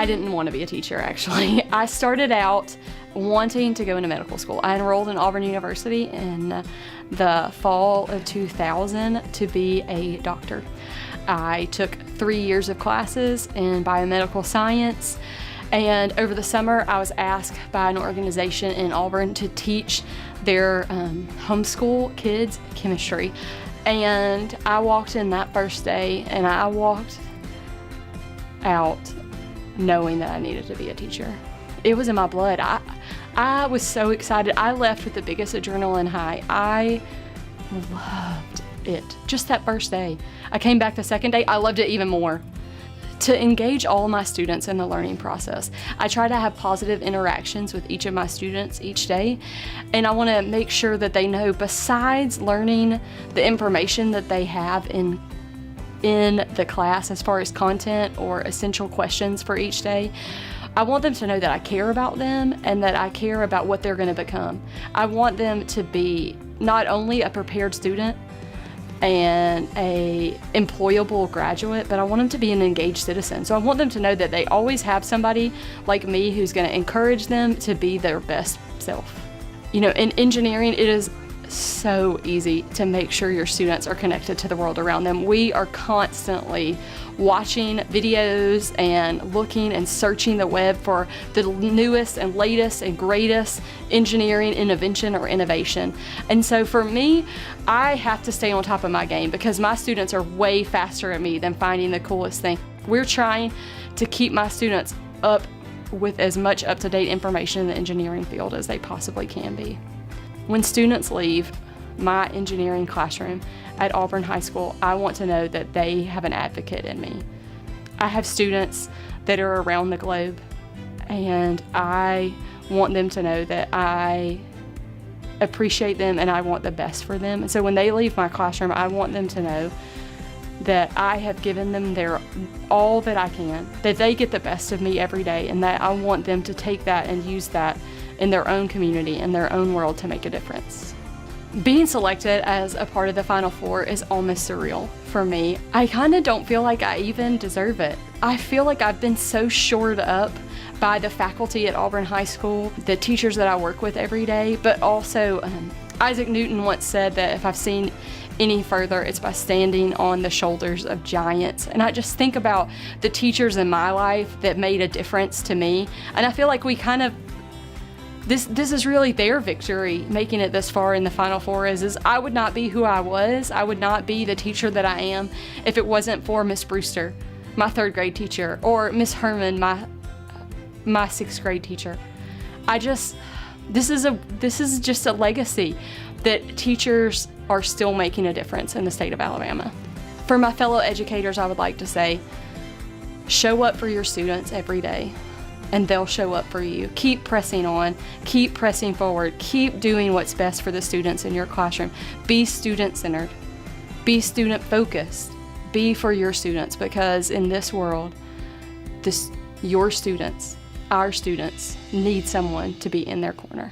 didn't want to be a teacher, actually. I started out wanting to go into medical school. I enrolled in Auburn University in the fall of 2000 to be a doctor. I took 3 years of classes in biomedical science, and over the summer I was asked by an organization in Auburn to teach their homeschool kids chemistry. And I walked in that first day, and I walked out knowing that I needed to be a teacher. It was in my blood. I was so excited. I left with the biggest adrenaline high. I loved it. Just that first day. I came back the second day, I loved it even more. To engage all my students in the learning process, I try to have positive interactions with each of my students each day, and I want to make sure that they know, besides learning the information that they have in the class as far as content or essential questions for each day, I want them to know that I care about them and that I care about what they're going to become. I want them to be not only a prepared student and a employable graduate, but I want them to be an engaged citizen. So I want them to know that they always have somebody like me who's going to encourage them to be their best self. You know, in engineering, it is so easy to make sure your students are connected to the world around them. We are constantly watching videos and looking and searching the web for the newest and latest and greatest engineering invention or innovation. And so for me, I have to stay on top of my game because my students are way faster at me than finding the coolest thing. We're trying to keep my students up with as much up-to-date information in the engineering field as they possibly can be. When students leave my engineering classroom at Auburn High School, I want to know that they have an advocate in me. I have students that are around the globe, and I want them to know that I appreciate them and I want the best for them. And so when they leave my classroom, I want them to know that I have given them all that I can, that they get the best of me every day, and that I want them to take that and use that in their own community, in their own world, to make a difference. Being selected as a part of the Final Four is almost surreal for me. I kind of don't feel like I even deserve it. I feel like I've been so shored up by the faculty at Auburn High School, the teachers that I work with every day, but also Isaac Newton once said that if I've seen any further, it's by standing on the shoulders of giants. And I just think about the teachers in my life that made a difference to me, and I feel like we kind of This is really their victory, making it this far in the Final Four. Is I would not be who I was. I would not be the teacher that I am if it wasn't for Miss Brewster, my 3rd grade teacher, or Miss Herman, my 6th grade teacher. This is just a legacy that teachers are still making a difference in the state of Alabama. For my fellow educators, I would like to say, show up for your students every day, and they'll show up for you. Keep pressing on, keep pressing forward, keep doing what's best for the students in your classroom. Be student-centered, be student-focused, be for your students, because in this world, your students, our students, need someone to be in their corner.